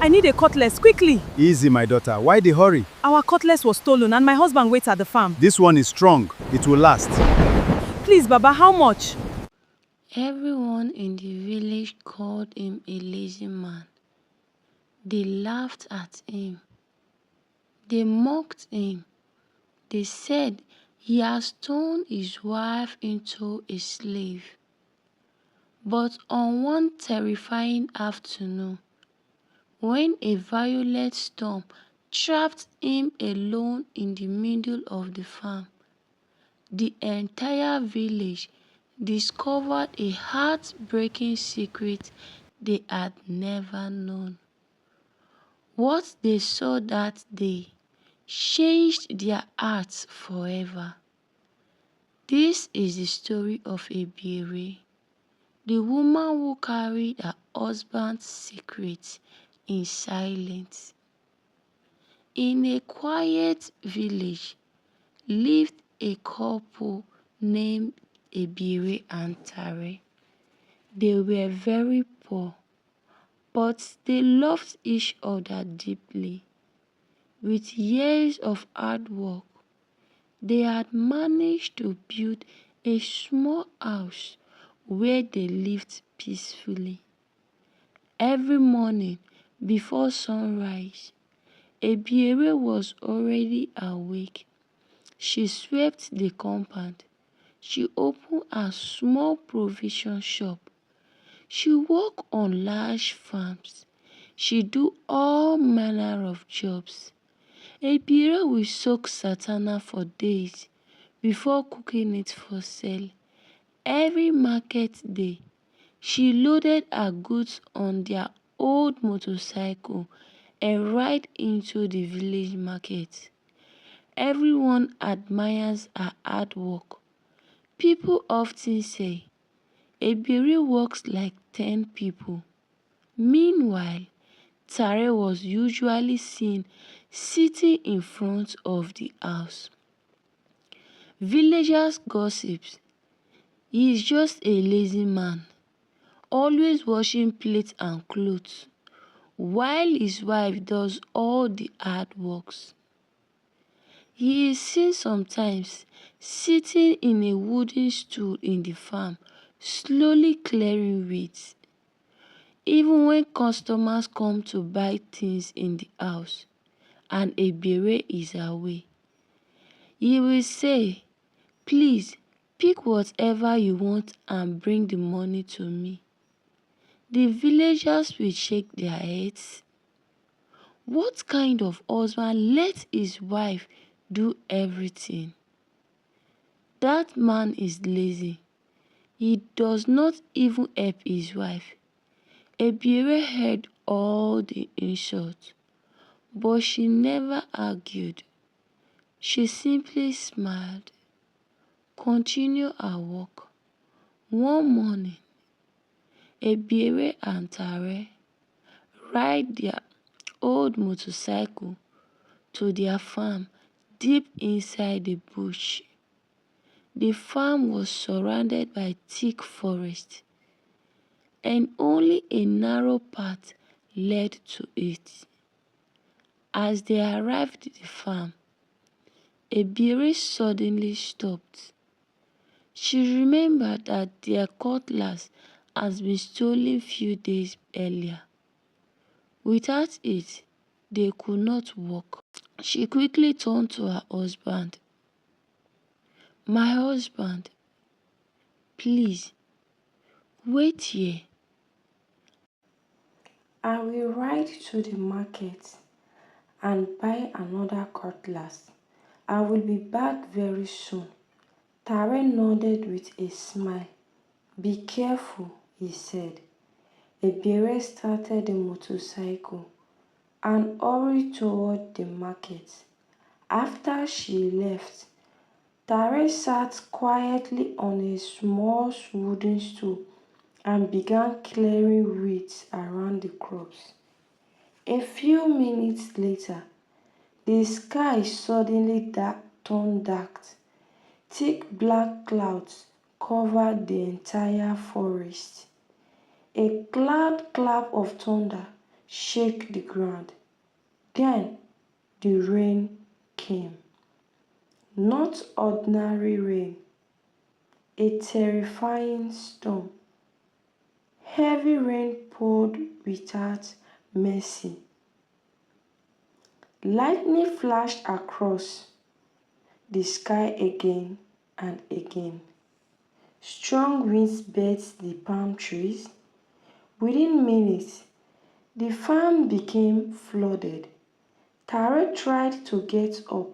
I need a cutlass, quickly. Easy, my daughter. Why the hurry? Our cutlass was stolen and my husband waits at the farm. This one is strong. It will last. Please, Baba, how much? Everyone in the village called him a lazy man. They laughed at him. They mocked him. They said he has turned his wife into a slave. But on one terrifying afternoon, when a violent storm trapped him alone in the middle of the farm, the entire village discovered a heartbreaking secret they had never known. What they saw that day changed their hearts forever. This is the story of Ebiere, the woman who carried her husband's secret in silence. In a quiet village lived a couple named Ebiere and Tare. They were very poor, but they loved each other deeply. With years of hard work, they had managed to build a small house where they lived peacefully. Every morning before sunrise, Ebiere was already awake. She swept the compound. She opened a small provision shop. She worked on large farms. She do all manner of jobs. Ebiere will soak satana for days before cooking it for sale. Every market day, she loaded her goods on their old motorcycle and ride into the village market. Everyone admires her hard work. People often say, Ebiere works like 10 people. Meanwhile, Tare was usually seen sitting in front of the house. Villagers gossiped, he is just a lazy man, always washing plates and clothes, while his wife does all the hard works. He is seen sometimes sitting in a wooden stool in the farm, slowly clearing weeds. Even when customers come to buy things in the house and Ebiere is away, he will say, please pick whatever you want and bring the money to me. The villagers will shake their heads. What kind of husband lets his wife do everything? That man is lazy. He does not even help his wife. Ebiere heard all the insults, but she never argued. She simply smiled, continued her work. One morning, Ebiere and Tare ride their old motorcycle to their farm deep inside the bush. The farm was surrounded by thick forest, and only a narrow path led to it. As they arrived at the farm, Ebiere suddenly stopped. She remembered that their cutlass had been stolen few days earlier. Without it, they could not walk. She quickly turned to her husband. My husband, please, wait here. I will ride to the market and buy another cutlass. I will be back very soon. Tare nodded with a smile. Be careful, he said. Ebiere started the motorcycle and hurried toward the market. After she left, Tare sat quietly on a small wooden stool and began clearing weeds around the crops. A few minutes later, the sky suddenly turned dark. Thick black clouds covered the entire forest. A loud clap of thunder shake the ground. Then the rain came. Not ordinary rain, a terrifying storm. Heavy rain poured without mercy. Lightning flashed across the sky again and again. Strong winds bent the palm trees. Within minutes, the farm became flooded. Tare tried to get up.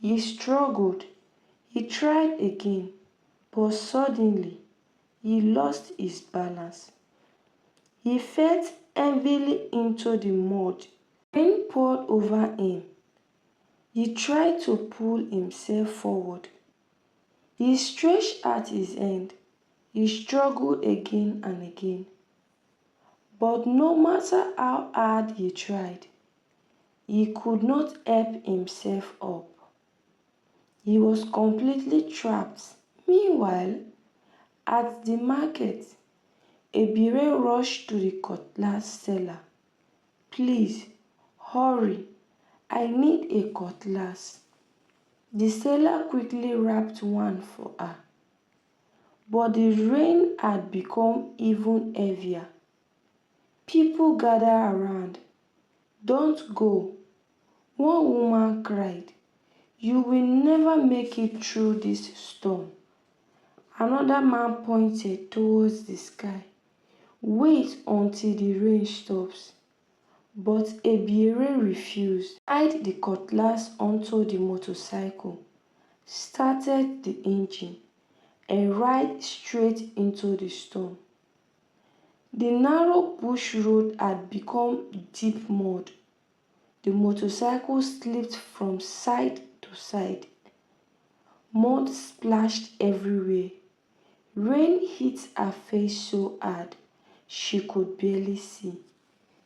He struggled. He tried again, but suddenly he lost his balance. He fell heavily into the mud. Rain poured over him. He tried to pull himself forward. He stretched out his hand. He struggled again and again. But no matter how hard he tried, he could not help himself up. He was completely trapped. Meanwhile, at the market, Ebiere rushed to the cutlass seller. "Please, hurry, I need a cutlass." The seller quickly wrapped one for her. But the rain had become even heavier. People gathered around. "Don't go," one woman cried. "You will never make it through this storm." Another man pointed towards the sky. "Wait until the rain stops." But Ebiere refused. Tied the cutlass onto the motorcycle, started the engine, and ride straight into the storm. The narrow bush road had become deep mud. The motorcycle slipped from side to side. Mud splashed everywhere. Rain hit her face so hard she could barely see.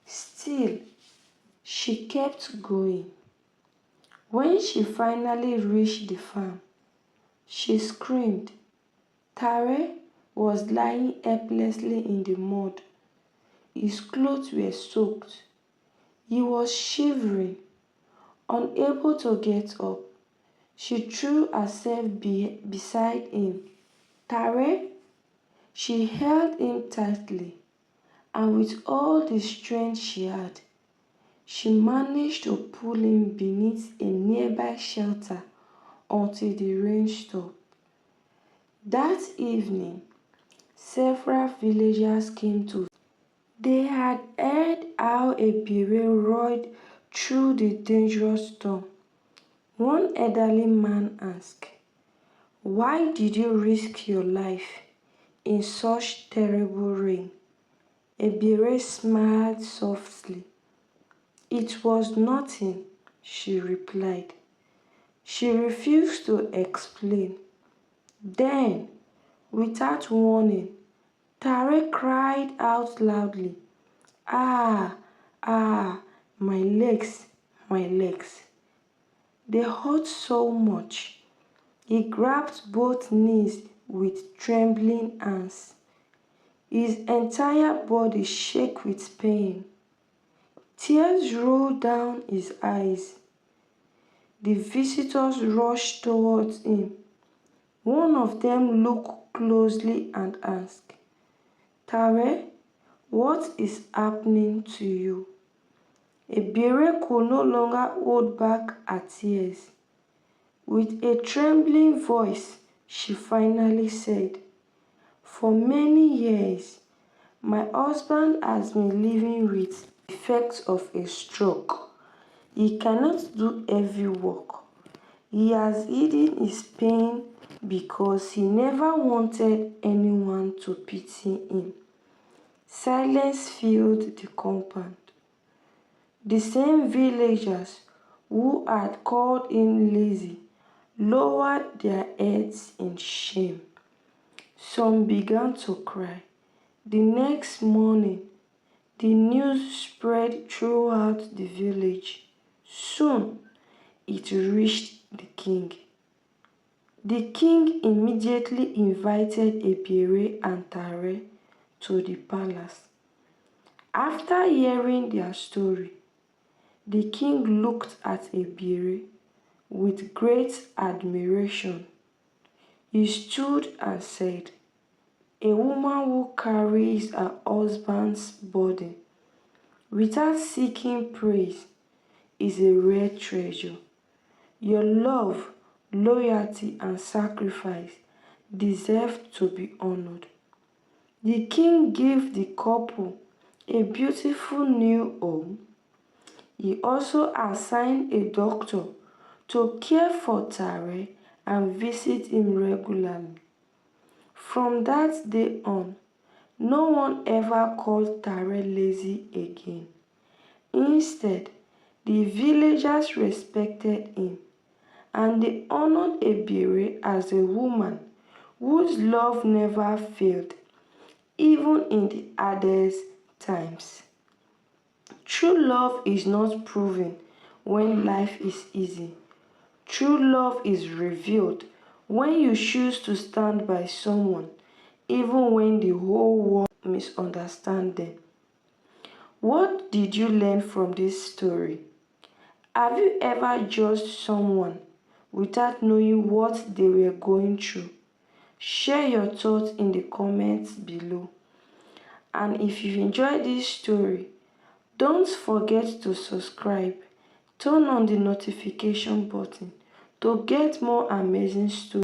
Still, she kept going. When she finally reached the farm, she screamed. Tare was lying helplessly in the mud. His clothes were soaked. He was shivering. Unable to get up, she threw herself beside him. "Tare?" She held him tightly, and with all the strength she had, she managed to pull him beneath a nearby shelter until the rain stopped. That evening, several villagers came to. They had heard how Ebiere rode through the dangerous storm. One elderly man asked, "Why did you risk your life in such terrible rain?" Ebiere smiled softly. "It was nothing," she replied. She refused to explain. Then, without warning, Tare cried out loudly, "Ah, ah, my legs, my legs." They hurt so much. He grabbed both knees with trembling hands. His entire body shook with pain. Tears rolled down his eyes. The visitors rushed towards him. One of them looked closely and asked, "Tare, what is happening to you?" Ebiere could no longer hold back her tears. With a trembling voice, she finally said, "For many years, my husband has been living with the effects of a stroke. He cannot do heavy work. He has hidden his pain because he never wanted anyone to pity him." Silence filled the compound. The same villagers who had called him lazy lowered their heads in shame. Some began to cry. The next morning, the news spread throughout the village. Soon, it reached the king. The king immediately invited Ebiere and Tare to the palace. After hearing their story, the king looked at Ebiere with great admiration. He stood and said, "A woman who carries her husband's burden without seeking praise is a rare treasure. Your love, loyalty, and sacrifice deserve to be honored." The king gave the couple a beautiful new home. He also assigned a doctor to care for Tare and visit him regularly. From that day on, no one ever called Tare lazy again. Instead, the villagers respected him, and they honored Ebiere as a woman whose love never failed, even in the hardest times. True love is not proven when life is easy. True love is revealed when you choose to stand by someone, even when the whole world misunderstands them. What did you learn from this story? Have you ever judged someone without knowing what they were going through? Share your thoughts in the comments below. And if you enjoyed this story, don't forget to subscribe. Turn on the notification button to get more amazing stories.